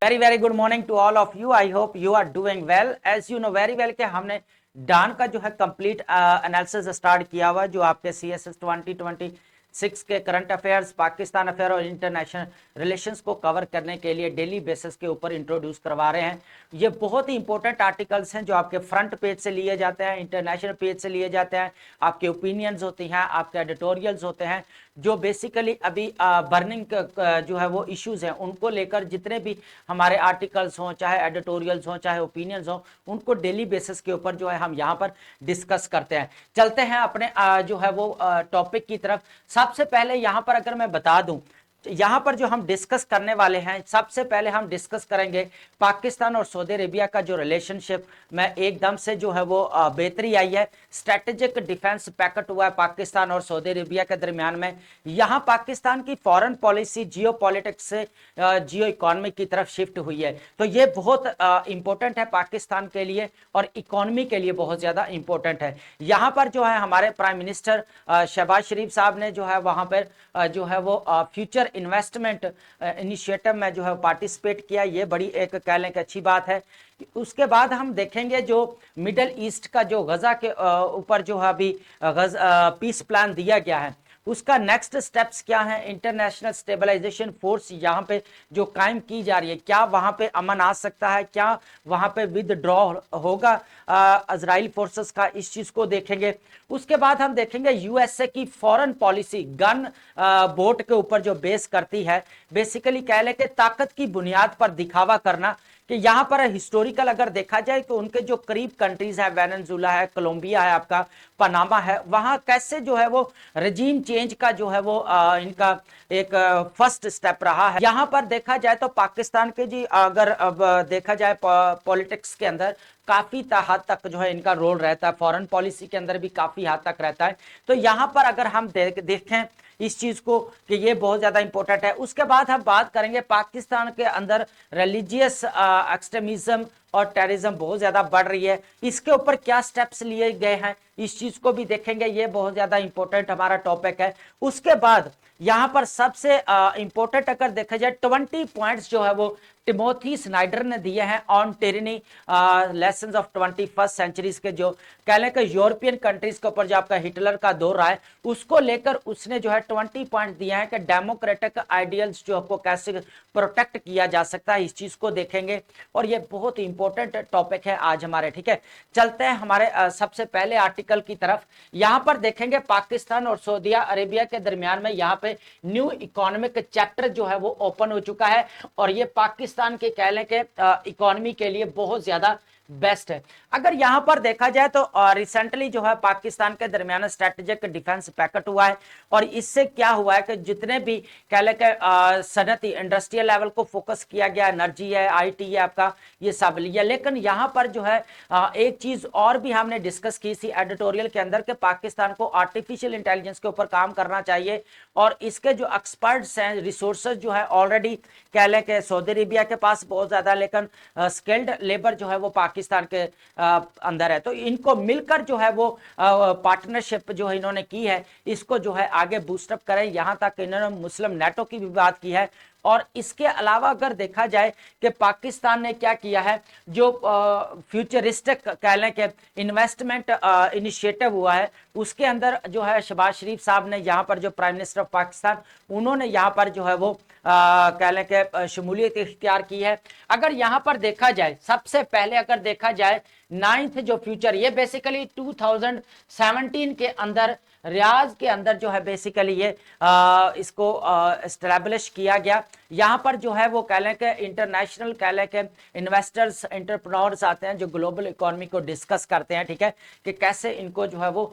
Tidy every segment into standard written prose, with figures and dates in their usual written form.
Very good morning to all of you. I hope you are doing well. As you know very well कि हमने डान का जो है complete analysis start किया हुआ, जो आपके CSS 2026 के करंट अफेयर्स, पाकिस्तान अफेयर और इंटरनेशनल रिलेशंस को कवर करने के लिए डेली बेसिस के ऊपर इंट्रोड्यूस करवा रहे हैं। ये बहुत ही इंपॉर्टेंट आर्टिकल्स हैं जो आपके फ्रंट पेज से लिए जाते हैं, इंटरनेशनल पेज से लिए जाते हैं। आपके ओपिनियंस होती हैं, आपके एडिटोरियल्स होते हैं, जो बेसिकली अभी बर्निंग जो है वो इश्यूज हैं उनको लेकर जितने भी हमारे आर्टिकल्स हों, चाहे एडिटोरियल्स हों, चाहे ओपिनियंस हों, उनको डेली बेसिस के ऊपर जो है हम यहाँ पर डिस्कस करते हैं। चलते हैं अपने जो है वो टॉपिक की तरफ। सबसे पहले यहाँ पर अगर मैं बता दूं, यहां पर जो हम डिस्कस करने वाले हैं, सबसे पहले हम डिस्कस करेंगे पाकिस्तान और सऊदी अरेबिया का जो रिलेशनशिप में एकदम से जो है वो बेहतरी आई है। स्ट्रेटेजिक डिफेंस पैक्ट हुआ है पाकिस्तान और सऊदी अरेबिया के दरमियान में। यहां पाकिस्तान की फॉरेन पॉलिसी जियो पॉलिटिक्स से जियो इकोनॉमी की तरफ शिफ्ट हुई है। तो ये बहुत इंपॉर्टेंट है पाकिस्तान के लिए और इकोनॉमी के लिए बहुत ज्यादा इंपॉर्टेंट है। यहां पर जो है हमारे प्राइम मिनिस्टर शहबाज शरीफ साहब ने जो है वहां पर जो है वो फ्यूचर इन्वेस्टमेंट इनिशिएटिव में जो है पार्टिसिपेट किया। ये बड़ी एक कह लें कि अच्छी बात है। उसके बाद हम देखेंगे जो मिडल ईस्ट का जो गजा के ऊपर जो है अभी पीस प्लान दिया गया है, उसका नेक्स्ट स्टेप्स क्या है। इंटरनेशनल स्टेबलाइजेशन फोर्स यहाँ पे जो कायम की जा रही है, क्या वहां पे अमन आ सकता है, क्या वहां पे विदड्रॉ होगा इजराइल फोर्सेस का, इस चीज को देखेंगे। उसके बाद हम देखेंगे यूएसए की फॉरेन पॉलिसी गन बोट के ऊपर जो बेस करती है, बेसिकली कह ले कि ताकत की बुनियाद पर दिखावा करना। कि यहाँ पर हिस्टोरिकल अगर देखा जाए तो उनके जो करीब कंट्रीज है, वेनेजुला है, कोलंबिया है, आपका पनामा है, वहां कैसे जो है वो रजीम चेंज का जो है वो इनका एक फर्स्ट स्टेप रहा है। यहाँ पर देखा जाए तो पाकिस्तान के जी अगर अब देखा जाए पॉलिटिक्स के अंदर काफी हद तक जो है इनका रोल रहता है, फॉरेन पॉलिसी के अंदर भी काफी हद तक रहता है। तो यहाँ पर अगर हम देखें इस चीज को कि ये बहुत ज्यादा इंपॉर्टेंट है। उसके बाद हम बात करेंगे पाकिस्तान के अंदर रिलीजियस एक्सट्रीमिज्म और टेररिज्म बहुत ज्यादा बढ़ रही है, इसके ऊपर क्या स्टेप्स लिए गए हैं, इस चीज को भी देखेंगे। ये बहुत ज्यादा इंपॉर्टेंट हमारा टॉपिक है। उसके बाद यहां पर सबसे इंपॉर्टेंट अगर देखा जाए 20 पॉइंट्स जो है वो टिमोथी स्नाइडर ने दिए हैं on tyranny lessons of 21st centuries के, जो कह लें कि यूरोपियन कंट्रीज के ऊपर जो आपका हिटलर का दौर रहा है उसको लेकर उसने जो है 20 पॉइंट दिए हैं कि डेमोक्रेटिक आइडियल्स जो आपको कैसे प्रोटेक्ट किया जा सकता है, इस चीज को देखेंगे। और ये बहुत इंपॉर्टेंट टॉपिक है आज हमारे। ठीक है, चलते हैं हमारे सबसे पहले आर्टिकल की तरफ। यहां पर देखेंगे पाकिस्तान और सऊदी अरेबिया के दरमियान में यहाँ पे न्यू इकोनॉमिक चैप्टर जो है वो ओपन हो चुका है और ये पाकिस्तान के कह लें कि इकोनॉमी के लिए बहुत ज्यादा बेस्ट है। अगर यहां पर देखा जाए तो रिसेंटली जो है पाकिस्तान के दरमियान स्ट्रेटेजिक डिफेंस पैक्ट हुआ है और इससे क्या हुआ है कि जितने भी कह लें कि सनती इंडस्ट्रियल लेवल को फोकस किया गया, एनर्जी है, आईटी है, आपका ये सब लिया। लेकिन यहां पर जो है एक चीज और भी हमने डिस्कस की थी एडिटोरियल के अंदर कि पाकिस्तान को आर्टिफिशियल इंटेलिजेंस के ऊपर काम करना चाहिए और इसके जो एक्सपर्ट्स हैं, रिसोर्सेज जो है ऑलरेडी कह लें कि सऊदी अरेबिया के पास बहुत ज्यादा, लेकिन स्किल्ड लेबर जो है वो पाकिस्तान के अंदर है। तो इनको मिलकर जो है वो पार्टनरशिप जो है इन्होंने की है, इसको जो है आगे बूस्टअप करें। यहां तक इन्होंने मुस्लिम नेटो की भी बात की है। और इसके अलावा अगर देखा जाए कि पाकिस्तान ने क्या किया है, जो फ्यूचरिस्टिक कह लें कि इन्वेस्टमेंट इनिशिएटिव हुआ है, उसके अंदर जो है शहबाज शरीफ साहब ने यहाँ पर जो प्राइम मिनिस्टर ऑफ पाकिस्तान, उन्होंने यहाँ पर जो है वो कह लें कि शमूलियत इख्तियार की है। अगर यहाँ पर देखा जाए, सबसे पहले अगर देखा जाए 9th जो फ्यूचर, ये बेसिकली 2017 के अंदर रियाज के अंदर जो है बेसिकली ये इसको एस्टैब्लिश किया गया। यहाँ पर जो है वो कह लें कि इंटरनेशनल कह लें कि इन्वेस्टर्स, एंटरप्रेन्योर्स आते हैं जो ग्लोबल इकोनॉमी को डिस्कस करते हैं। ठीक है, कि कैसे इनको जो है वो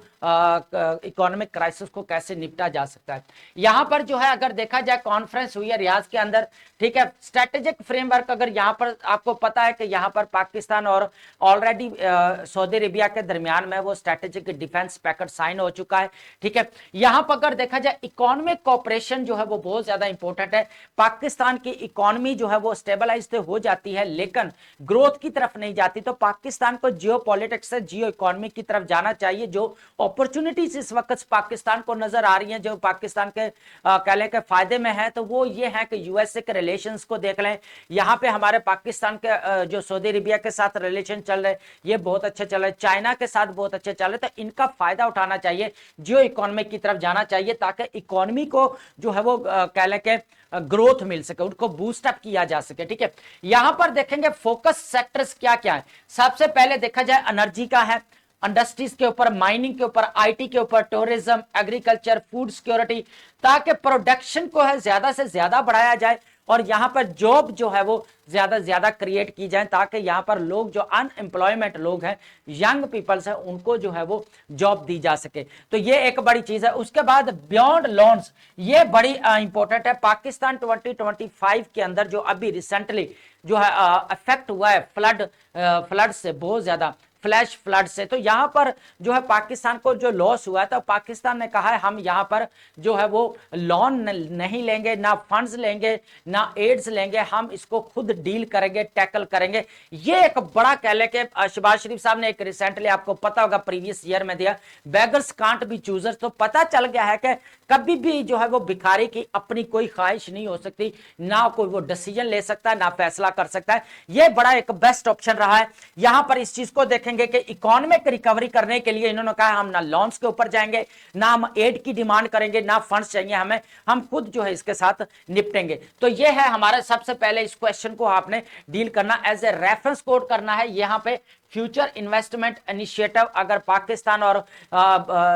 इकोनॉमिक क्राइसिस को कैसे निपटा जा सकता है। यहाँ पर जो है अगर देखा जाए कॉन्फ्रेंस हुई है रियाज के अंदर। ठीक है, स्ट्रेटेजिक फ्रेमवर्क अगर यहाँ पर आपको पता है कि यहाँ पर पाकिस्तान और ऑलरेडी सऊदी अरेबिया के दरमियान में वो स्ट्रेटेजिक डिफेंस पैक्ट साइन हो चुका है ठीक है। यहां पर अगर देखा जाए इकोनॉमिक कोऑपरेशन जो है वो बहुत ज्यादा इंपॉर्टेंट है। पाकिस्तान की इकोनॉमी जो है वो स्टेबलाइज तो हो जाती है लेकिन ग्रोथ की तरफ नहीं जाती, तो पाकिस्तान को जियो पॉलिटिक्स से जियो इकोनॉमी की तरफ जाना चाहिए। जो अपॉर्चुनिटीज इस वक्त पाकिस्तान को नजर आ रही हैं, जो पाकिस्तान के कह लें के फायदे में है, तो वो ये है कि यूएसए के रिलेशंस को देख लें। यहां पे हमारे पाकिस्तान के जो सऊदी अरेबिया के साथ रिलेशन चल रहे ये बहुत अच्छे चल रहे, चाइना के साथ बहुत अच्छे चल रहे, तो इनका फायदा उठाना चाहिए, जियो इकोनॉमी की तरफ जाना चाहिए ताकि इकोनॉमी को जो है वो कह लें के ग्रोथ मिल सके, उनको बूस्ट अप किया जा सके। ठीक है, यहां पर देखेंगे फोकस सेक्टर्स क्या क्या है। सबसे पहले देखा जाए एनर्जी का है, इंडस्ट्रीज के ऊपर, माइनिंग के ऊपर, आईटी के ऊपर, टूरिज्म, एग्रीकल्चर, फूड सिक्योरिटी, ताकि प्रोडक्शन को है ज्यादा से ज्यादा बढ़ाया जाए और यहां पर जॉब जो है वो ज्यादा से ज्यादा क्रिएट की जाए ताकि यहां पर लोग जो अनएम्प्लॉयमेंट लोग हैं, यंग पीपल्स हैं, उनको जो है वो जॉब दी जा सके। तो ये एक बड़ी चीज है। उसके बाद बियॉन्ड लोन्स, ये बड़ी इंपॉर्टेंट है। पाकिस्तान 2025 के अंदर जो अभी रिसेंटली जो है अफेक्ट हुआ है फ्लड से, बहुत ज्यादा फ्लैश फ्लड से, तो यहां पर जो है पाकिस्तान को जो लॉस हुआ है, तो पाकिस्तान ने कहा है हम यहां पर जो है वो लोन नहीं लेंगे, ना फंड्स लेंगे, ना एड्स लेंगे, हम इसको खुद डील करेंगे, टैकल करेंगे। ये एक बड़ा कह ले के शहबाज शरीफ साहब ने एक रिसेंटली आपको पता होगा प्रीवियस ईयर में दिया, बेगर्स कांट बी चूजर्स। तो पता चल गया है कि कभी भी जो है वो भिखारी की अपनी कोई ख्वाहिश नहीं हो सकती, ना कोई वो डिसीजन ले सकता है, ना फैसला कर सकता है। ये बड़ा एक बेस्ट ऑप्शन रहा है। यहां पर इस चीज को देखेंगे कि इकोनॉमिक रिकवरी करने के लिए इन्होंने कहा हम ना लोन्स के ऊपर जाएंगे, ना हम एड की डिमांड करेंगे, ना फंड्स चाहिए हमें, हम खुद जो है इसके साथ निपटेंगे। तो ये है हमारा सबसे पहले इस क्वेश्चन को आपने डील करना, एज ए रेफरेंस कोट करना है। यहां पे फ्यूचर इन्वेस्टमेंट इनिशिएटिव, अगर पाकिस्तान और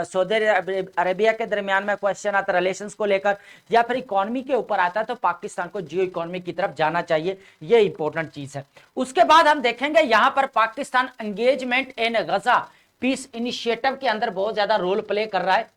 सऊदी अरेबिया के दरमियान में क्वेश्चन आता है रिलेशंस को लेकर या फिर इकोनॉमी के ऊपर आता है, तो पाकिस्तान को जियो इकोनॉमी की तरफ जाना चाहिए। ये इंपॉर्टेंट चीज है। उसके बाद हम देखेंगे यहां पर Pakistan engagement in Gaza peace initiative के अंदर बहुत ज्यादा रोल प्ले कर रहा है।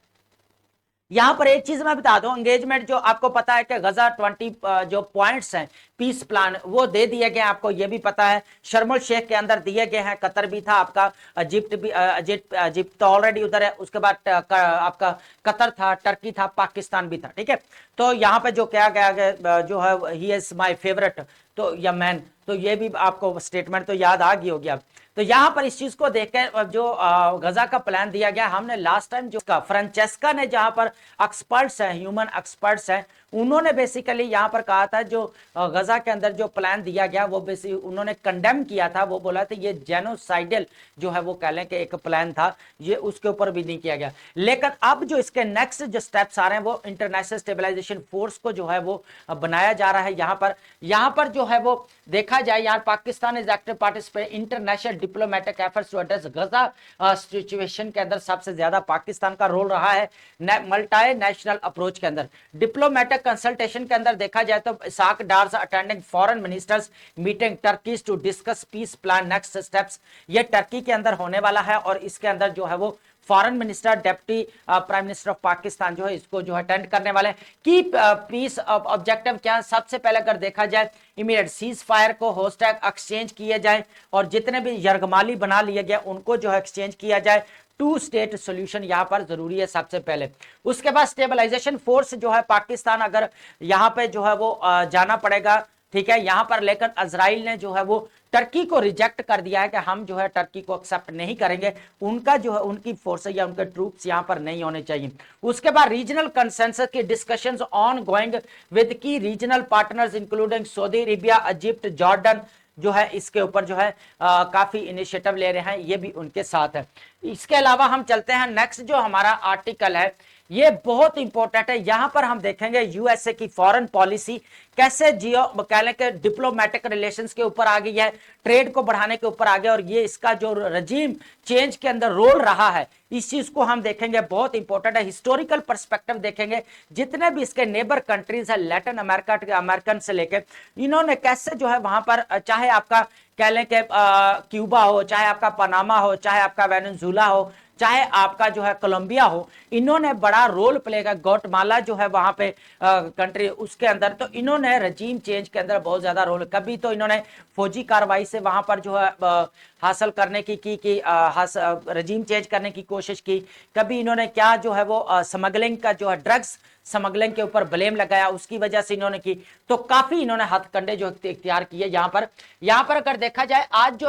यहां पर एक चीज मैं बता दूं, एंगेजमेंट जो आपको पता है कि गजा 20 जो पॉइंट्स हैं पीस प्लान वो दे दिए गए, आपको ये भी पता है। शर्म शेख के अंदर दिए गए हैं, कतर भी था आपका, इजिप्ट भी, इजिप्ट तो ऑलरेडी उधर है, उसके बाद आपका कतर था, टर्की था, पाकिस्तान भी था। ठीक है, तो यहाँ पे जो क्या गया जो है ही इज माय फेवरेट, तो या मैन, तो ये भी आपको स्टेटमेंट तो याद आ गई होगी अब। तो यहां पर इस चीज को देखकर जो गजा का प्लान दिया गया, हमने लास्ट टाइम जो फ्रांचेस्का ने जहां पर एक्सपर्ट्स हैं, ह्यूमन एक्सपर्ट्स हैं, उन्होंने बेसिकली यहां पर कहा था जो गजा के अंदर जो प्लान दिया गया वो बेसिकली उन्होंने कंडेम किया था। वो बोला था ये जेनोसाइडल जो है वो कह लें कि एक प्लान था, ये उसके ऊपर भी नहीं किया गया। लेकिन अब जो इसके नेक्स्ट जो स्टेप्स आ रहे हैं वो इंटरनेशनल स्टेबलाइजेशन फोर्स को जो है वो बनाया जा रहा है। यहां पर जो है वो देखा जाए, यहाँ Pakistan is active participate international diplomatic efforts to address Gaza situation के अंदर सबसे ज्यादा पाकिस्तान का रोल रहा है। मल्टी नेशनल अप्रोच के अंदर डिप्लोमेटिक कंसल्टेशन के अंदर देखा जाए तो Ishaq Dar's attending foreign ministers meeting Turkey's to discuss peace plan next steps. ये टर्की के अंदर होने वाला है और इसके अंदर जो है वो foreign minister deputy prime minister of Pakistan जो है इसको जो अटेंड करने वाले हैं। की पीस ऑब्जेक्टिव क्या, सबसे पहले अगर देखा जाए इमीडिएट सीज फायर को होस्टैग एक्सचेंज किए जाए और जितने भी यरगमाली बना लिए गए उनको जो है एक्सचेंज किया जाए। टू स्टेट सोल्यूशन यहां पर जरूरी है सबसे पहले। उसके बाद स्टेबलाइजेशन फोर्स जो है पाकिस्तान अगर यहां पे जो है वो जाना पड़ेगा, ठीक है। यहां पर लेकिन इजराइल ने जो है वो टर्की को रिजेक्ट कर दिया है कि हम जो है टर्की को एक्सेप्ट नहीं करेंगे, उनका जो है उनकी फोर्स या उनके ट्रूप्स यहां पर नहीं होने चाहिए। उसके बाद रीजनल कंसेंसस की डिस्कशंस ऑन गोइंग विद की regional partners including Saudi Arabia, Egypt, Jordan जो है इसके ऊपर जो है काफी इनिशिएटिव ले रहे हैं, ये भी उनके साथ है। इसके अलावा हम चलते हैं नेक्स्ट जो हमारा आर्टिकल है, ये बहुत इंपॉर्टेंट है। यहां पर हम देखेंगे यूएसए की फॉरेन पॉलिसी कैसे जियो कह लें कि डिप्लोमेटिक रिलेशंस के ऊपर आ गई है, ट्रेड को बढ़ाने के ऊपर आ गया और ये इसका जो रजीम चेंज के अंदर रोल रहा है, इस चीज को हम देखेंगे, बहुत इंपॉर्टेंट है। हिस्टोरिकल पर्सपेक्टिव देखेंगे, जितने भी इसके नेबर कंट्रीज है लैटिन अमेरिका अमेरिकन से लेकर, इन्होंने कैसे जो है वहां पर चाहे आपका कह लें कि क्यूबा हो, चाहे आपका पनामा हो, चाहे आपका वेनेजुला हो, चाहे आपका जो है कोलंबिया हो, इन्होंने बड़ा रोल प्ले किया। ग्वाटेमाला जो है वहां पे कंट्री उसके अंदर, तो इन्होंने रजीम चेंज के अंदर बहुत ज्यादा रोल, कभी तो इन्होंने फौजी कार्रवाई से वहां पर जो है हासिल करने की रजीम चेंज करने की कोशिश की, कभी इन्होंने क्या जो है वो स्मगलिंग का जो है ड्रग्स स्मगलिंग के ऊपर ब्लेम लगाया, उसकी वजह से इन्होंने की, तो काफी इन्होंने हथकंडे जो इख्तियार किए। यहाँ पर अगर देखा जाए आज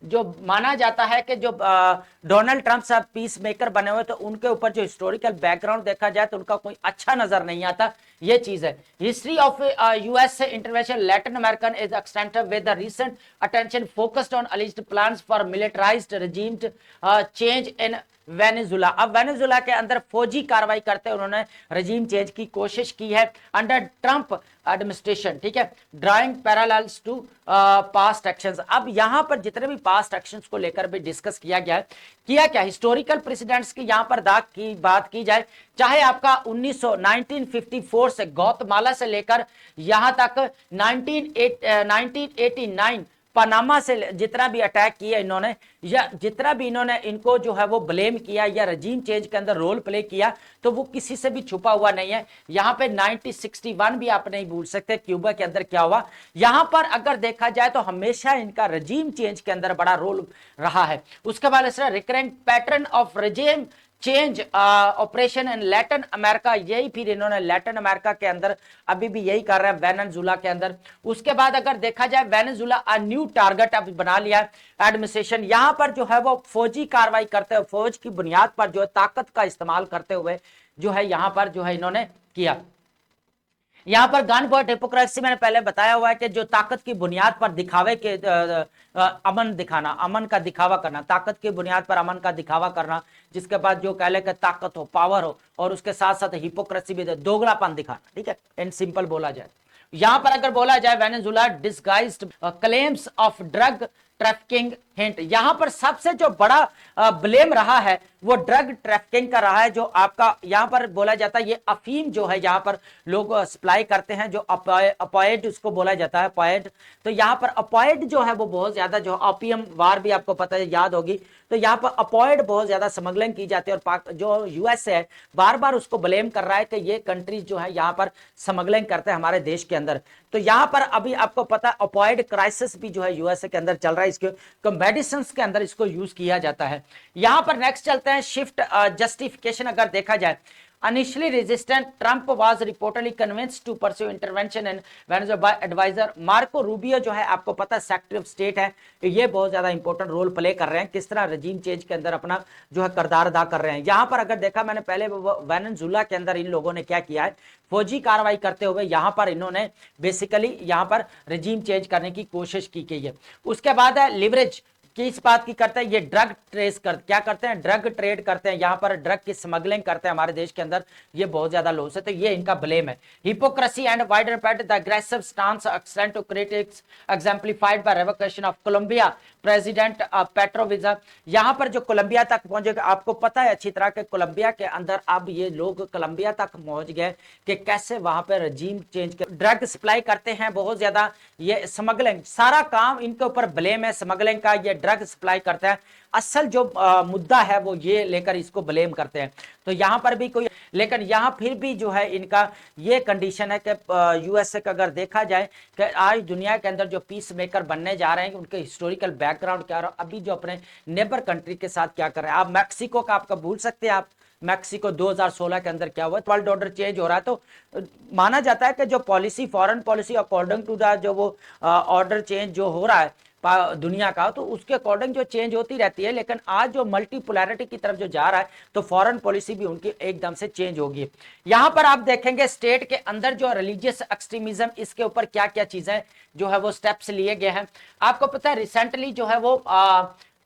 जो माना जाता है कि जो डोनाल्ड ट्रंप साहब पीस मेकर बने हुए, तो उनके ऊपर जो हिस्टोरिकल बैकग्राउंड देखा जाए तो उनका कोई अच्छा नजर नहीं आता। ये चीज है history of US intervention Latin American is extensive with the recent attention focused on alleged plans for militarised regime change in Venezuela. अब वेनेजुला के अंदर फौजी कार्रवाई करते उन्होंने रजीम चेंज की कोशिश की है अंडर ट्रंप एडमिनिस्ट्रेशन, ठीक है, drawing parallels to past actions. अब यहां पर जितने भी पास्ट एक्शंस को लेकर भी डिस्कस किया गया है, किया क्या हिस्टोरिकल प्रेसिडेंट्स की यहां पर दाग की बात की जाए, चाहे आपका 1954 से ग्वाटेमाला से लेकर यहां तक 1989 पनामा से जितना भी अटैक किया इन्होंने, या जितना भी इन्होंने इनको जो है वो ब्लेम किया या रजीम चेंज के अंदर रोल प्ले किया, तो वो किसी से भी छुपा हुआ नहीं है। यहां पे 1961 भी आप नहीं भूल सकते क्यूबा के अंदर क्या हुआ। यहां पर अगर देखा जाए तो हमेशा इनका रजीम चेंज के अंदर बड़ा रोल रहा है। उसके बाद recurrent pattern of रजीम change operation in Latin America, यही फिर इन्होंने लैटिन अमेरिका के अंदर अभी भी यही कर रहे हैं वेनेजुला के अंदर। उसके बाद अगर देखा जाए वेनेजुला न्यू टारगेट अब बना लिया है एडमिनिस्ट्रेशन, यहां पर जो है वो फौजी कार्रवाई करते हुए, फौज की बुनियाद पर जो है ताकत का इस्तेमाल करते हुए जो है यहां पर जो है इन्होंने किया। यहां पर गन पॉइंट हिपोक्रेसी मैंने पहले बताया हुआ है कि जो ताकत की बुनियाद पर दिखावे के अमन दिखाना, अमन का दिखावा करना, ताकत की बुनियाद पर अमन का दिखावा करना, जिसके बाद जो कहले कि ताकत हो, पावर हो, और उसके साथ साथ हिपोक्रेसी भी, दोगलापन दिखाना, ठीक है, इन सिंपल बोला जाए। यहां पर अगर बोला जाए Venezuela disguised claims of drug trafficking hint, यहां पर सबसे जो बड़ा ब्लेम रहा है वो ड्रग ट्रैफिकिंग का रहा है। जो आपका यहां पर बोला जाता है ये अफीम जो है यहां पर लोग सप्लाई करते हैं, जो अपॉइड उसको बोला जाता है, अपॉइड। तो यहां पर अपॉइड जो है वो बहुत ज्यादा, जो ओपियम वार भी आपको पता है, याद होगी, तो यहां पर अपॉइड बहुत ज्यादा स्मगलिंग की जाती है, और जो यूएस है बार बार उसको ब्लेम कर रहा है कि ये कंट्रीज जो है यहां पर स्मगलिंग करते हैं हमारे देश के अंदर। तो यहां पर अभी आपको पता है अपॉइड क्राइसिस भी जो है यूएसए के अंदर चल रहा है, इसके मेडिसिन के अंदर इसको यूज किया जाता है। यहां पर नेक्स्ट चलते हैं शिफ्ट जस्टिफिकेशन। अगर देखा जाए initially resistant, Trump was reportedly convinced to pursue intervention in Venezuela by advisor Marco Rubio, जो है आपको पता है सेक्रेटरी ऑफ स्टेट है, ये बहुत ज्यादा इंपॉर्टेंट रोल प्ले कर रहे हैं, किस तरह रजीम चेंज के अंदर अपना जो है किरदार अदा कर रहे हैं। यहां पर अगर देखा मैंने पहले वेनेजुला के अंदर इन लोगों ने क्या किया है, फौजी कार्रवाई करते हुए यहां पर इन्होंने बेसिकली यहां पर रजीम चेंज करने की कोशिश की गई है। उसके बाद है लिवरेज, किस बात की करते हैं, ये ड्रग ट्रेस क्या करते हैं, ड्रग ट्रेड करते हैं, यहां पर ड्रग की स्मगलिंग करते हैं हमारे देश के अंदर, ये बहुत ज्यादा लॉस है, तो ये इनका ब्लेम है। Hypocrisy and wider pat the aggressive stance extend to critics exemplified by revocation of Colombia president Petro visa. यहां पर जो कोलंबिया तक पहुंचेगा, आपको पता है अच्छी तरह के कोलंबिया के अंदर अब ये लोग कोलंबिया तक पहुंच गए कि कैसे वहां पर रजीम चेंज कर ड्रग सप्लाई करते हैं बहुत ज्यादा, ये स्मगलिंग सारा काम इनके ऊपर ब्लेम है, स्मगलिंग का, ये ड्रग सप्लाई करता है। असल जो मुद्दा है वो ये लेकर इसको ब्लेम करते हैं। तो यहां पर भी कोई, लेकिन यहां फिर भी जो है इनका ये कंडीशन है कि यूएसए का अगर देखा जाए कि आज दुनिया के अंदर जो पीस मेकर बनने जा रहे हैं, उनके हिस्टोरिकल बैकग्राउंड क्या रहा, अभी जो अपने नेबर कंट्री के साथ क्या कर रहे हैं। आप मैक्सिको का आपका भूल सकते हैं, आप मैक्सिको 2016 के अंदर क्या हुआ, वर्ल्ड ऑर्डर चेंज हो रहा है, तो माना जाता है कि जो policy, foreign policy according to the जो वो ऑर्डर चेंज जो हो रहा है दुनिया का, तो उसके अकॉर्डिंग जो चेंज होती रहती है। लेकिन आज जो मल्टीपोलैरिटी की तरफ जो जा रहा है, तो फॉरेन पॉलिसी भी उनकी एकदम से चेंज होगी। यहां पर आप देखेंगे स्टेट के अंदर जो रिलीजियस एक्सट्रीमिज्म, इसके ऊपर क्या क्या चीजें जो है वो स्टेप्स लिए गए हैं। आपको पता है रिसेंटली जो है वो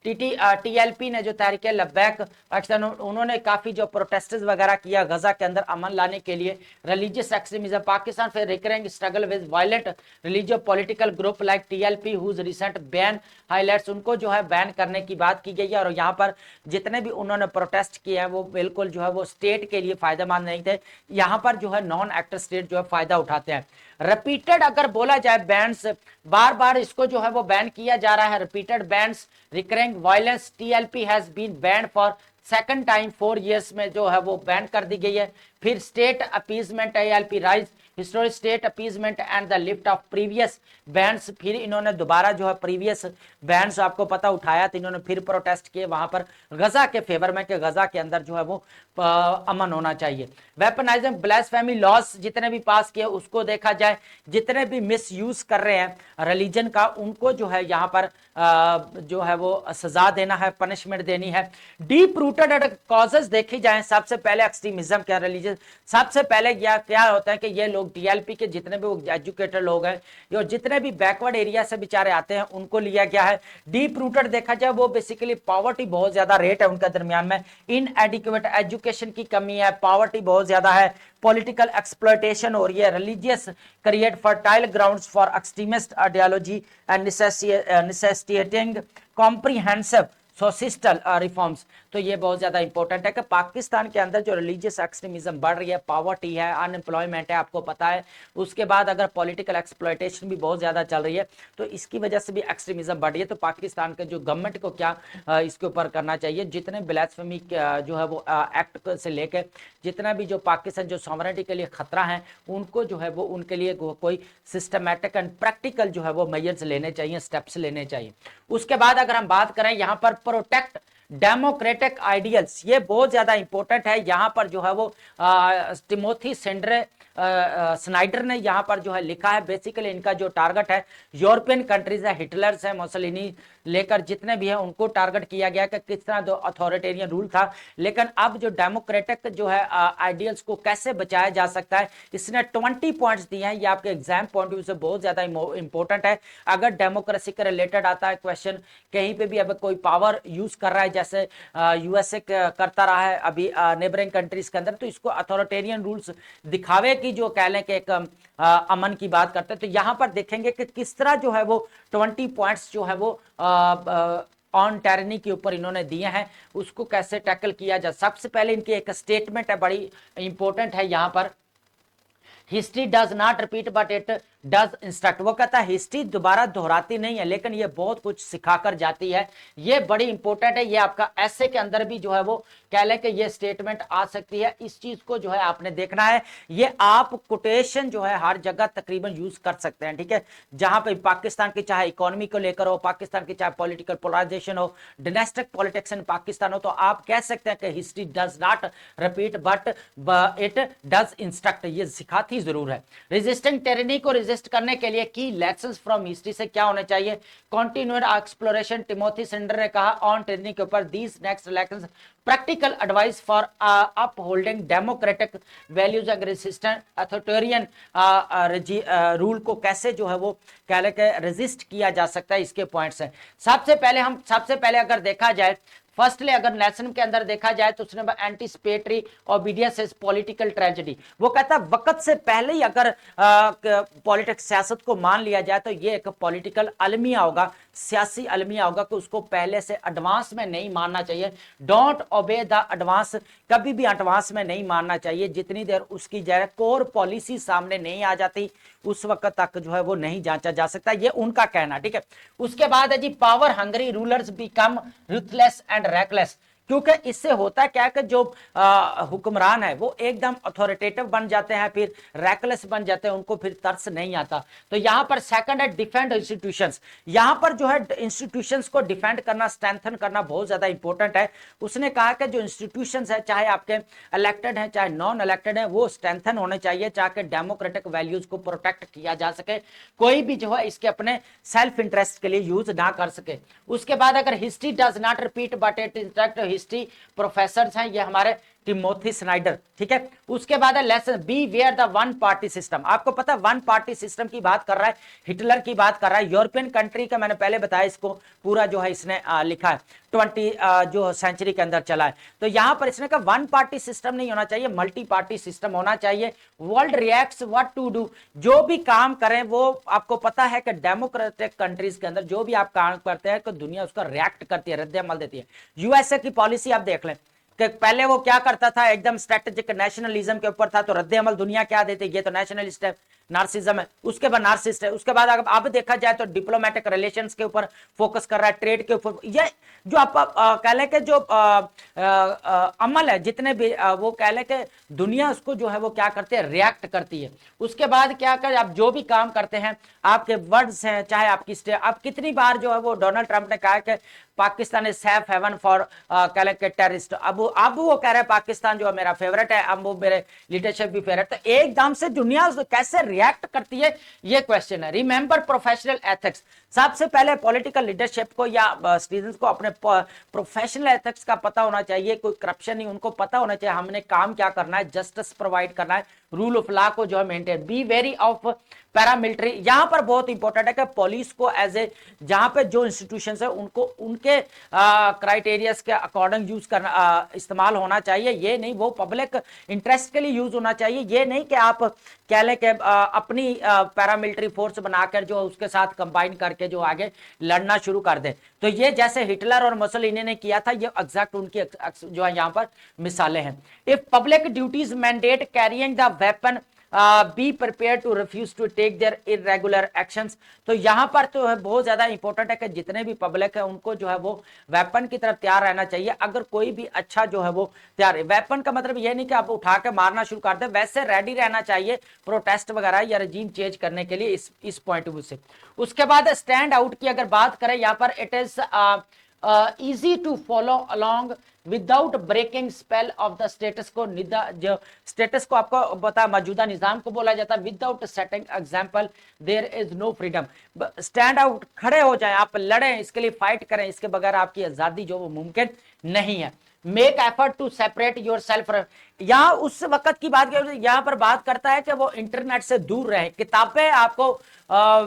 टीएलपी ने जो तहरीक लब्बैक एक्शन, उन्होंने काफी जो प्रोटेस्ट्स वगैरह किया गजा के अंदर अमन लाने के लिए। रिलीजियस एक्सट्रीमिज्म पाकिस्तान फिर recurring struggle with violent religious political group like TLP whose recent ban highlights, उनको जो है बैन करने की बात की गई है। और यहाँ पर जितने भी उन्होंने प्रोटेस्ट किए हैं वो बिल्कुल जो है वो स्टेट के लिए फायदेमंद नहीं थे, यहाँ पर जो है नॉन एक्टर स्टेट जो है फायदा उठाते हैं। रिपीटेड अगर बोला जाए बैंस, बार बार इसको जो है वो बैन किया जा रहा है, repeated bans recurring gang violence TLP has been banned for second time 4 years में जो है वो बैन कर दी गई है। फिर state appeasement ALP rise historic state appeasement and the lift off previous bans, फिर इन्होंने दोबारा जो है प्रीवियस बैन्स आपको पता उठाया तो इन्होंने फिर प्रोटेस्ट किए वहां पर गजा के फेवर में कि गजा के अंदर जो है वो अमन होना चाहिए। वेपनाइजिंग ब्लास्फेमी लॉस जितने भी पास किए उसको देखा जाए, जितने भी मिस यूज कर रहे हैं रिलीजन का उनको जो है यहाँ पर जो है वो सजा देना है, पनिशमेंट देनी है। डीप रूटेड कॉजेज देखी जाए, सबसे पहले एक्सट्रीमिज्म क्या रिलीजन, सबसे पहले क्या होता है कि ये लोग TLP के जितने भी एजुकेटेड लोग हैं और जितने भी बैकवर्ड एरिया से बेचारे आते हैं उनको लिया गया है। डीप रूटेड देखा जाए वो बेसिकली पॉवर्टी बहुत ज्यादा रेट है उनके दरमियान में, इनएडिक्वेट एजुकेशन की कमी है, पॉवर्टी बहुत ज्यादा है, पॉलिटिकल एक्सप्लॉयटेशन हो रही है, religious create fertile grounds for extremist ideology and necessitating comprehensive societal reforms. तो ये बहुत ज्यादा इंपॉर्टेंट है कि पाकिस्तान के अंदर जो रिलीजियस एक्सट्रीमिज्म बढ़ रही है, पॉवर्टी है, अनएम्प्लॉयमेंट है, आपको पता है, उसके बाद अगर पॉलिटिकल एक्सप्लॉयटेशन भी बहुत ज्यादा चल रही है तो इसकी वजह से भी एक्सट्रीमिज्म बढ़ रही है। तो पाकिस्तान के जो गवर्नमेंट को क्या इसके ऊपर करना चाहिए, जितने ब्लास्फेमी जो है वो एक्ट से लेकर जितना भी जो पाकिस्तान जो सॉवरेनिटी के लिए खतरा है उनको जो है वो उनके लिए कोई सिस्टमैटिक एंड प्रैक्टिकल जो है वो मेजर्स लेने चाहिए, स्टेप्स लेने चाहिए। उसके बाद अगर हम बात करें यहाँ पर प्रोटेक्ट डेमोक्रेटिक आइडियल्स, ये बहुत ज्यादा इंपॉर्टेंट है। यहाँ पर जो है वो टिमोथी स्नाइडर ने यहाँ पर जो है लिखा है, बेसिकली इनका जो टारगेट है यूरोपियन कंट्रीज है, हिटलर्स है, मोसलिनी लेकर जितने भी है उनको टारगेट किया गया कि किस तरह जो अथॉरिटेरियन रूल था, लेकिन अब जो डेमोक्रेटिक जो है आइडियल्स को कैसे बचाया जा सकता है, इसने 20 पॉइंट्स दिए हैं। ये आपके एग्जाम पॉइंट व्यू से बहुत ज्यादा इंपॉर्टेंट है। अगर डेमोक्रेसी के रिलेटेड आता है क्वेश्चन, कहीं पे भी अब कोई पावर यूज कर रहा है जैसे USA करता रहा है अभी नेबरिंग कंट्रीज के अंदर, तो इसको अथॉरिटेरियन रूल्स दिखावे की जो कह लें कि एक अमन की बात करते हैं, तो यहां पर देखेंगे कि किस तरह जो है वो 20 पॉइंट्स जो है वो ऑन टेरनी के ऊपर इन्होंने दिए हैं, उसको कैसे टैकल किया जाए। सबसे पहले इनकी एक स्टेटमेंट है, बड़ी इंपॉर्टेंट है यहां पर, history does not repeat but it does instruct. वो कहता है हिस्ट्री दोबारा दोहराती नहीं है लेकिन ये बहुत कुछ सिखाकर जाती है। ये बड़ी इंपॉर्टेंट है, ये आपका ऐसे के अंदर भी जो है वो कह लें कि ये स्टेटमेंट आ सकती है। इस चीज को जो है आपने देखना है, ये आप कोटेशन जो है हर जगह तकरीबन यूज कर सकते हैं, ठीक है। जहां पे पाकिस्तान की चाहे इकोनॉमी को लेकर हो, पाकिस्तान की चाहे पॉलिटिकल पोलराइजेशन हो, डायनेस्टिक पॉलिटिक्स इन पाकिस्तान हो, तो आप कह सकते हैं कि history does not repeat but it does instruct, ये सिखाती जरूर है। रेजिस्टिंग टेरेनी को रेजिस्ट करने के लिए की लेसंस फ्रॉम हिस्ट्री से क्या होने चाहिए, कंटिन्यूड एक्सप्लोरेशन, टिमोथी स्नाइडर ने कहा ऑन टेरेनी के ऊपर, these next elections practical advice for upholding democratic values and resistant authoritarian rule को कैसे जो है वो कह ले के रेजिस्ट किया जा सकता है, इसके पॉइंट्स हैं। सबसे पहले अगर देखा जाए, फर्स्टली अगर लेसन के अंदर देखा जाए तो उसने anticipatory obedience is political tragedy, वो कहता है वक्त से पहले ही अगर पॉलिटिक्स सियासत को मान लिया जाए तो ये एक पॉलिटिकल अलमिया होगा, सियासी अलमिया होगा कि उसको पहले से एडवांस में नहीं मानना चाहिए। डोंट ओबे द एडवांस, कभी भी एडवांस में नहीं मानना चाहिए। जितनी देर उसकी जो कोर पॉलिसी सामने नहीं आ जाती उस वक्त तक जो है वो नहीं जांचा जा सकता, ये उनका कहना, ठीक है। उसके बाद है जी power hungry rulers become ruthless and reckless, क्योंकि इससे होता क्या है कि जो हुक्मरान है वो एकदम अथॉरिटेटिव बन जाते हैं, फिर रैकलेस बन जाते हैं, उनको फिर तरस नहीं आता। तो यहां पर सेकंड है डिफेंड इंस्टीट्यूशंस, यहां पर जो है इंस्टीट्यूशंस को डिफेंड करना, स्ट्रेंथन करना बहुत ज्यादा इंपॉर्टेंट है। उसने कहा कि जो इंस्टीट्यूशंस है चाहे आपके इलेक्टेड है चाहे नॉन इलेक्टेड है, वो स्ट्रेंथन होने चाहिए ताकि डेमोक्रेटिक वैल्यूज को प्रोटेक्ट किया जा सके, कोई भी जो है इसके अपने सेल्फ इंटरेस्ट के लिए यूज ना कर सके। उसके बाद अगर history does not repeat but it instruct, history professor हैं ये हमारे टिमोथी स्नाइडर, ठीक है। उसके बाद है lesson beware the one party system, आपको पता है वन पार्टी सिस्टम की बात कर रहा है, हिटलर की बात कर रहा है, यूरोपियन कंट्री का मैंने पहले बताया, इसको पूरा जो है इसने लिखा है 20 जो सेंचुरी के अंदर चला है। तो यहां पर इसने कहा वन पार्टी सिस्टम नहीं होना चाहिए, मल्टी पार्टी सिस्टम होना चाहिए। World reacts what to do, जो भी काम करें वो आपको पता है कि डेमोक्रेटिक कंट्रीज के अंदर जो भी आप काम करते हैं तो दुनिया उसका रिएक्ट करती है, रद्द अमल देती है। USA की पॉलिसी आप देख लें, कि पहले वो क्या करता था, एकदम स्ट्रेटेजिक नेशनलिज्म के ऊपर था, तो रद्द अमल दुनिया क्या देती, ये तो नेशनलिस्ट है, नार्सिज्म है, उसके बाद नार्सिस्ट है, उसके बाद अब देखा जाए तो डिप्लोमेटिक रिलेशंस के ऊपर फोकस कर रहा है, ट्रेड के ऊपर। ये जो आप कह लें कि जो अमल है जितने भी वो कह लें कि दुनिया उसको जो है वो क्या करते हैं, रिएक्ट करती है। उसके बाद क्या कर, आप जो भी काम करते हैं, आपके वर्ड्स हैं, चाहे आपकी आप कितनी बार जो है वो डोनाल्ड ट्रंप ने कहा कि Pakistan is safe haven for कह लें कि टेररिस्ट, अब वो कह रहे हैं पाकिस्तान जो है मेरा फेवरेट है, अब वो मेरे लीडरशिप भी फेवरेट। तो एकदम से दुनिया कैसे रिएक्ट करती है, ये क्वेश्चन है। रिमेंबर प्रोफेशनल एथिक्स, सबसे पहले पॉलिटिकल लीडरशिप को या सिटीजन को अपने प्रोफेशनल एथिक्स का पता होना चाहिए, कोई करप्शन नहीं, उनको पता होना चाहिए हमने काम क्या करना है, जस्टिस प्रोवाइड करना है, रूल ऑफ लॉ को जो है maintain, be very of paramilitary. यहां पर बहुत इंपॉर्टेंट है कि पुलिस को एज ए, जहां पे जो इंस्टीट्यूशन है उनको उनके क्राइटेरियाज के अकॉर्डिंग यूज करना, इस्तेमाल होना चाहिए। ये नहीं वो पब्लिक इंटरेस्ट के लिए यूज होना चाहिए, ये नहीं कि आप कह लें कि अपनी पैरामिलिट्री फोर्स बनाकर जो उसके साथ कंबाइन करके जो आगे लड़ना शुरू कर दे। तो ये जैसे हिटलर और मुसोलिनी ने किया था, ये एग्जैक्ट उनकी जो है यहाँ पर मिसालें हैं। If public duties mandate carrying the weapon be prepare to refuse to take their irregular actions, तो यहां पर तो है बहुत ज्यादा इंपॉर्टेंट है कि जितने भी पब्लिक है उनको जो है वो वेपन की तरफ तैयार रहना चाहिए। अगर कोई भी अच्छा जो है वो तैयार है, वेपन का मतलब ये नहीं कि आप उठा के मारना शुरू कर दे, वैसे रेडी रहना चाहिए प्रोटेस्ट वगैरह या रजीम चेंज करने के लिए, इस पॉइंट ऑफ व्यू से। उसके बाद स्टैंड आउट की अगर बात करें, यहाँ पर it is easy to follow along without breaking spell of the status को, जो स्टेटस को आपको बता मौजूदा निजाम को बोला जाता है, without setting example there is no freedom. Stand out, खड़े हो जाएं, आप लड़ें, इसके लिए फाइट करें, इसके बगैर आपकी आजादी जो वो मुमकिन नहीं है। Make effort to separate your self, यहाँ उस वक्त की बात यहाँ पर बात करता है कि वो इंटरनेट से दूर रहे। किताबें आपको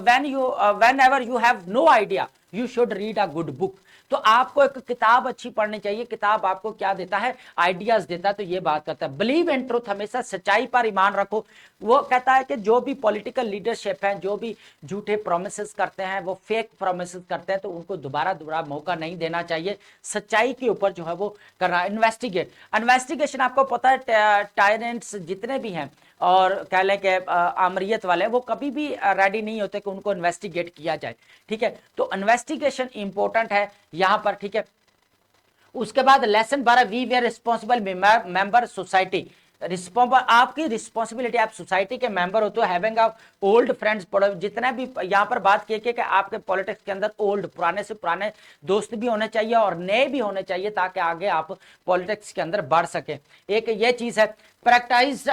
whenever you have no idea you should read a good book, तो आपको एक किताब अच्छी पढ़नी चाहिए। किताब आपको क्या देता है, आइडियाज देता है, तो ये बात करता है। बिलीव इन ट्रूथ, हमेशा सच्चाई पर ईमान रखो। वो कहता है कि जो भी पॉलिटिकल लीडरशिप है, जो भी झूठे प्रोमिसेस करते हैं, वो फेक प्रोमिसेस करते हैं, तो उनको दोबारा मौका नहीं देना चाहिए, सच्चाई के ऊपर जो है वो करना। इन्वेस्टिगेशन आपको पता है, टायरेंट्स जितने भी हैं और कह लें कि आमरीत वाले, वो कभी भी रेडी नहीं होते कि उनको इन्वेस्टिगेट किया जाए, ठीक है। तो इन्वेस्टिगेशन इंपॉर्टेंट है यहाँ पर, ठीक है। उसके बाद lesson 12, we way responsible member society, आपकी रिस्पॉन्सिबिलिटी, आप सोसाइटी के मेंबर होते हो। हैविंग ऑफ ओल्ड फ्रेंड्स, जितने भी यहाँ पर बात की कि आपके पॉलिटिक्स के अंदर ओल्ड, पुराने से पुराने दोस्त भी होने चाहिए और नए भी होने चाहिए, ताकि आगे आप पॉलिटिक्स के अंदर बढ़ सके। एक ये चीज है। प्रैक्टिस,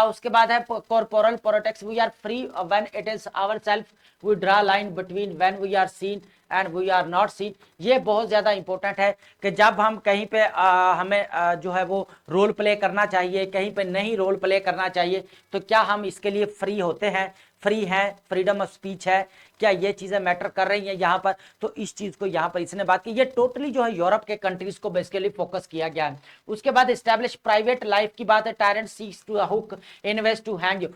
उसके बाद है corporal politics, we are free when it is our self, we draw line between when we are seen and we are not seen. ये बहुत ज्यादा इंपॉर्टेंट है कि जब हम कहीं पे हमें जो है वो रोल प्ले करना चाहिए, कहीं पे नहीं रोल प्ले करना चाहिए, तो क्या हम इसके लिए फ्री होते हैं, फ्री है, फ्रीडम ऑफ स्पीच है, क्या ये चीजें मैटर कर रही हैं यहाँ पर। तो इस चीज को यहाँ पर इसने बात की। ये टोटली जो है यूरोप के कंट्रीज को बेसिकली फोकस किया गया है। उसके बाद एस्टैब्लिश प्राइवेट लाइफ की बात है। Tyrant seeks to hook invest to hang you,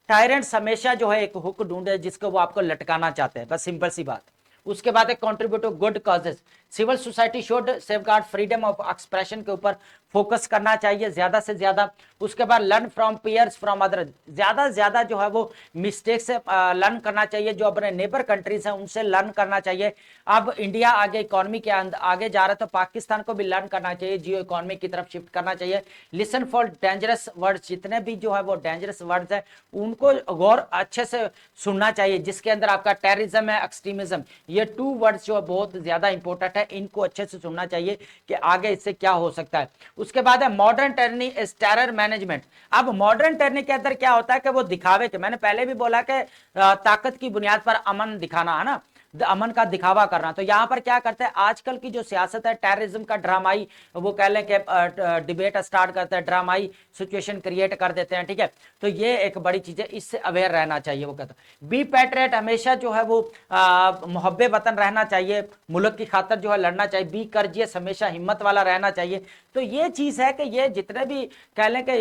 tyrants हमेशा जो है एक हुक ढूंढे जिसको वो आपको लटकाना चाहते हैं, बस सिंपल सी बात। उसके बाद contribute to good causes, civil society should safeguard freedom of expression के ऊपर फोकस करना चाहिए ज्यादा से ज्यादा। उसके बाद learn from peers from other, ज्यादा से ज्यादा जो है वो मिस्टेक से लर्न करना चाहिए, जो अपने नेबर कंट्रीज हैं उनसे लर्न करना चाहिए। अब इंडिया आगे इकोनॉमी के आगे जा रहा है, तो पाकिस्तान को भी लर्न करना चाहिए, जियो इकोनॉमी की तरफ शिफ्ट करना चाहिए। लिसन फॉर डेंजरस वर्ड्स, जितने भी जो है वो डेंजरस वर्ड्स है उनको गौर अच्छे से सुनना चाहिए, जिसके अंदर आपका टेररिज्म है, एक्सट्रीमिज्म, ये 2 वर्ड्स जो है बहुत ज्यादा इंपॉर्टेंट है, इनको अच्छे से सुनना चाहिए कि आगे इससे क्या हो सकता है। उसके बाद है मॉडर्न टर्नी इज टेरर मैनेजमेंट। अब मॉडर्न टर्नी के अंदर क्या होता है कि वो दिखावे के, मैंने पहले भी बोला कि ताकत की बुनियाद पर अमन दिखाना है ना, अमन का दिखावा करना। तो यहाँ पर क्या करते हैं, आजकल की जो सियासत है टेररिज्म का ड्रामाई, वो कह लें कि डिबेट स्टार्ट करते हैं, ड्रामाई सिचुएशन क्रिएट कर देते हैं, ठीक है। तो ये एक बड़ी चीज है, इससे अवेयर रहना चाहिए। वो कहता है बी पैट्रियट, हमेशा जो है वो मुहब्बे वतन रहना चाहिए, मुल्क की खातर जो है लड़ना चाहिए। बी कर्जियस, हमेशा हिम्मत वाला रहना चाहिए। तो ये चीज है कि ये जितने भी कह लें कि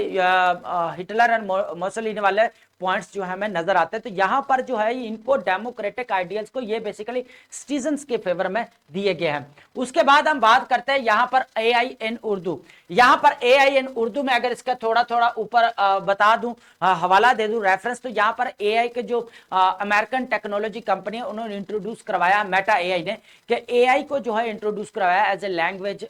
हिटलर एंड मोसोलिनी वाले पॉइंट्स जो है हमें नजर आते हैं, तो यहाँ पर जो है इनको डेमोक्रेटिक आइडियल्स को ये बेसिकली सिटीजन्स के फेवर में दिए गए हैं। उसके बाद हम बात करते हैं यहाँ पर एआई इन उर्दू। यहाँ पर एआई इन उर्दू में अगर इसका थोड़ा थोड़ा ऊपर बता दूं, हवाला दे दूं रेफरेंस, तो यहाँ पर एआई के जो अमेरिकन टेक्नोलॉजी कंपनी है उन्होंने इंट्रोड्यूस करवाया, मेटा एआई ने, कि एआई को जो है इंट्रोड्यूस करवाया as a language,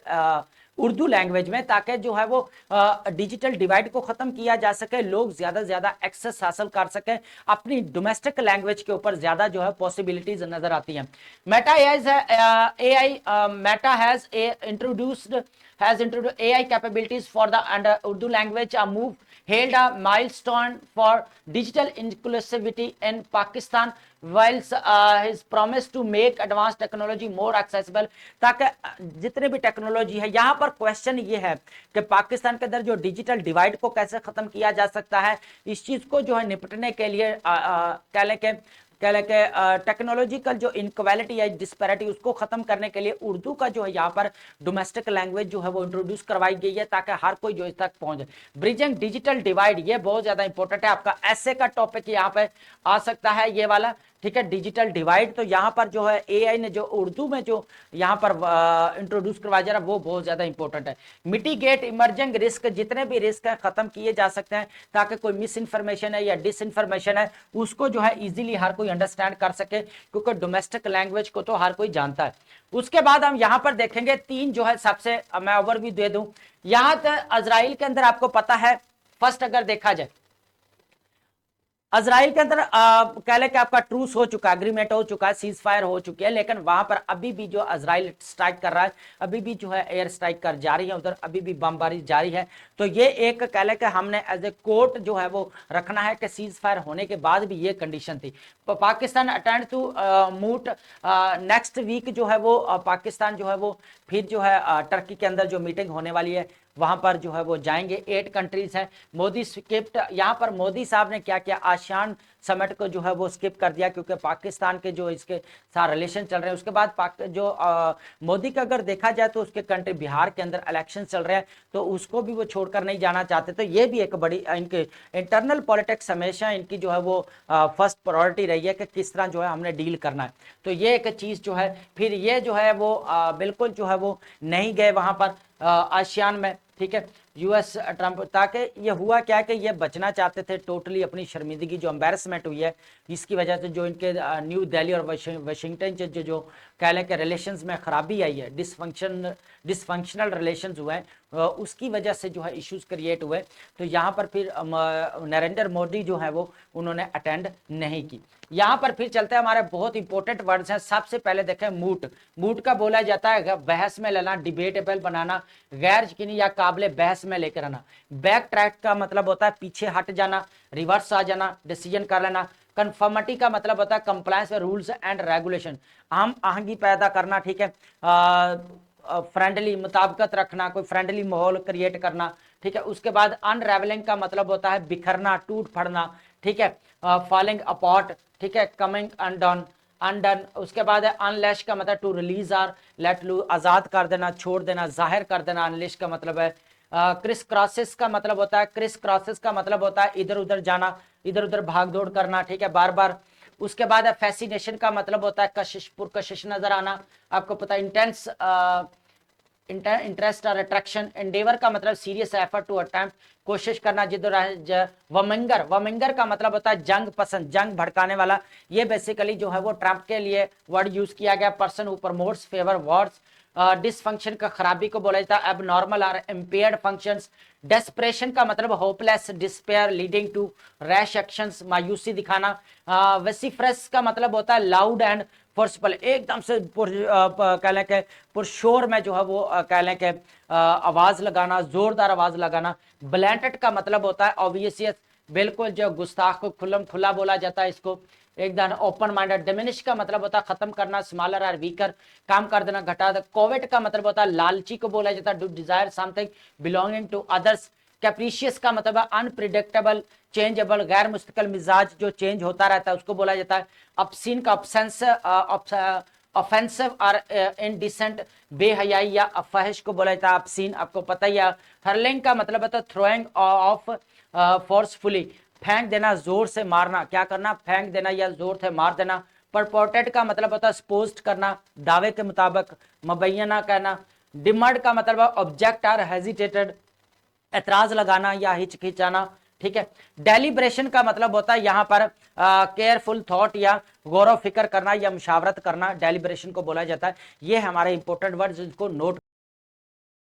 Urdu language में, ताकि जो है वो डिजिटल डिवाइड को खत्म किया जा सके, लोग ज्यादा से ज्यादा एक्सेस हासिल कर सके, अपनी डोमेस्टिक लैंग्वेज के ऊपर ज्यादा जो है पॉसिबिलिटीज नजर आती हैं। Meta AI Meta has introduced AI capabilities for the Urdu language, a move hailed a milestone for digital inclusivity in Pakistan, whilst his promise to make advanced technology more accessible, ताकि जितने भी technology है, यहाँ पर question ये है कि पाकिस्तान के अंदर जो डिजिटल डिवाइड को कैसे खत्म किया जा सकता है, इस चीज को जो है निपटने के लिए कह लें कि टेक्नोलॉजिकल जो इनक्वालिटी है, डिस्पैरिटी, उसको खत्म करने के लिए उर्दू का जो है यहाँ पर डोमेस्टिक लैंग्वेज जो है वो इंट्रोड्यूस करवाई गई है, ताकि हर कोई जो इस तक पहुंचे। ब्रिजिंग डिजिटल डिवाइड, ये बहुत ज्यादा इंपॉर्टेंट है, आपका ऐसे का टॉपिक यहाँ पे आ सकता है ये वाला, ठीक है, डिजिटल डिवाइड। तो यहाँ पर जो है एआई ने जो उर्दू में जो यहाँ पर इंट्रोड्यूस करवाया जा रहा है वो बहुत ज्यादा इंपॉर्टेंट है। मिटिगेट इमर्जिंग रिस्क, जितने भी रिस्क है खत्म किए जा सकते हैं, ताकि कोई मिस इन्फॉर्मेशन है या डिस इन्फॉर्मेशन है उसको जो है इजीली हर कोई अंडरस्टैंड कर सके, क्योंकि डोमेस्टिक लैंग्वेज को तो हर कोई जानता है। उसके बाद हम यहाँ पर देखेंगे तीन जो है सबसे, मैं ओवरव्यू दे दूं, यहाँ तक इजराइल के अंदर आपको पता है, फर्स्ट अगर देखा जाए इजराइल के अंदर कह लें कि आपका ट्रूस हो चुका है, एग्रीमेंट हो चुका है, सीज फायर हो चुकी है, लेकिन वहां पर अभी भी जो इजराइल स्ट्राइक कर रहा है, अभी भी जो है एयर स्ट्राइक कर जारी है, उधर अभी भी बमबारी जारी है। तो ये एक कह लें कि हमने एज ए कोर्ट जो है वो रखना है कि सीज फायर होने के बाद भी ये कंडीशन थी। Pakistan attend to moot next week जो है वो पाकिस्तान जो है वो फिर जो है टर्की के अंदर जो मीटिंग होने वाली है वहां पर जो है वो जाएंगे। 8 कंट्रीज हैं। मोदी स्किप्ड, यहाँ पर मोदी साहब ने क्या किया, आसियान समिट को जो है वो स्किप कर दिया, क्योंकि पाकिस्तान के जो इसके साथ रिलेशन चल रहे हैं। उसके बाद मोदी का अगर देखा जाए तो उसके कंट्री बिहार के अंदर इलेक्शन चल रहे हैं, तो उसको भी वो छोड़कर नहीं जाना चाहते। तो ये भी एक बड़ी इनके इंटरनल पॉलिटिक्स हमेशा इनकी जो है वो फर्स्ट प्रायोरिटी रही है कि किस तरह जो है हमने डील करना है। तो ये एक चीज जो है, फिर ये जो है वो बिल्कुल जो है वो नहीं गए वहां पर आसियान में, ठीक है, यूएस ट्रंप, ताकि ये हुआ क्या कि ये बचना चाहते थे टोटली अपनी शर्मिंदगी, जो एम्बेरसमेंट हुई है इसकी वजह से, जो इनके न्यू दिल्ली और वाशिंगटन से जो कह लें कि रिलेशंस में खराबी आई है, डिसफंक्शनल रिलेशंस हुए हैं, उसकी वजह से जो है इश्यूज क्रिएट हुए। तो यहाँ पर फिर नरेंद्र मोदी जो है वो उन्होंने अटेंड नहीं की। यहाँ पर फिर चलते हैं, हमारे बहुत इंपॉर्टेंट वर्ड्स हैं। सबसे पहले देखें मूट। मूट का बोला जाता है बहस में लेना, डिबेटेबल बनाना, गैर यकीनी या काबिल बहस में लेकर आना। बैक ट्रैक का मतलब होता है पीछे हट जाना, रिवर्स आ जाना, डिसीजन कर लेना। कन्फर्मिटी का मतलब होता है compliance with rules and regulation, हम आहंगी पैदा करना, ठीक है, फ्रेंडली मुताबिकत रखना, कोई फ्रेंडली माहौल क्रिएट करना, ठीक है। उसके बाद अनरेवलिंग का मतलब होता है बिखरना, टूट पड़ना, ठीक है, फॉलिंग अपॉर्ट, ठीक है, कमिंग अनडन। उसके बाद है अनलैश का मतलब टू रिलीज आर लेट लू, आजाद कर देना, छोड़ देना, जाहिर कर देना। अनलिश का मतलब है क्रिस क्रॉसेस का मतलब होता है, क्रिस क्रॉसेस का मतलब होता है इधर उधर जाना, इधर उधर भाग दौड़ करना, ठीक है, बार बार। उसके बाद है फैसिनेशन का मतलब होता है कशिश, पुरकशिश नजर आना, आपको पता है, इंटेंस इंटरेस्ट और अट्रैक्शन। एंडेवर का मतलब सीरियस एफर्ट टू अटेम्प्ट, कोशिश करना, जिद। वमिंगर का मतलब होता है जंग पसंद, जंग भड़काने वाला। ये बेसिकली जो है वो ट्रंप के लिए वर्ड यूज किया गया, person who promotes favour words. Dysfunction का खराबी को बोला जाता है एबनॉर्मल और इम्पेयर्ड फंक्शंस। डेस्परेशन का मतलब hopeless, despair leading to rash actions, मायूसी दिखाना। वेसिफ्रस का मतलब होता है लाउड एंड फोर्सफुल, एकदम से कह लें कि पुरशोर में जो है वो कह लें कि आवाज लगाना, जोरदार आवाज लगाना। ब्लैंटेड का मतलब होता है ऑब्वियस, बिल्कुल जो गुस्ताख को खुल्लम खुला बोला जाता है इसको, एकदम ओपन माइंडेड। डिमिनिश का मतलब होता है खत्म करना, स्मॉलर और वीकर, काम कर देना, घटा दे। कोवेट का मतलब होता है लालची को बोला जाता है, to desire something belonging to others. Capricious का मतलब है अनप्रिडिक्टेबल, चेंजेबल, गैर मुस्तकिल मिजाज जो चेंज होता रहता है उसको बोला जाता है। ऑब्सीन का ऑब्सेंस, ऑफेंसिव और इनडिसेंट, बेहयाई या फहिश को बोला जाता है ऑब्सीन, आपको पता ही है। हर्लिंग का मतलब होता है थ्रोइंग ऑफ फोर्सफुली, फेंक देना, जोर से मारना, क्या करना, फेंक देना या जोर से मार देना। परपोर्टेड का मतलब होता है सपोज्ड करना, दावे के मुताबिक, मुबैना कहना। डिमर्ड का मतलब ऑब्जेक्ट और हेजिटेटेड, एतराज लगाना या हिचकिचाना, ठीक है। डेलिब्रेशन का मतलब होता है यहाँ पर केयरफुल थॉट या गौरव फिक्र करना या मुशावरत करना, डेलिब्रेशन को बोला जाता है। ये हमारे इंपॉर्टेंट वर्ड जिनको नोट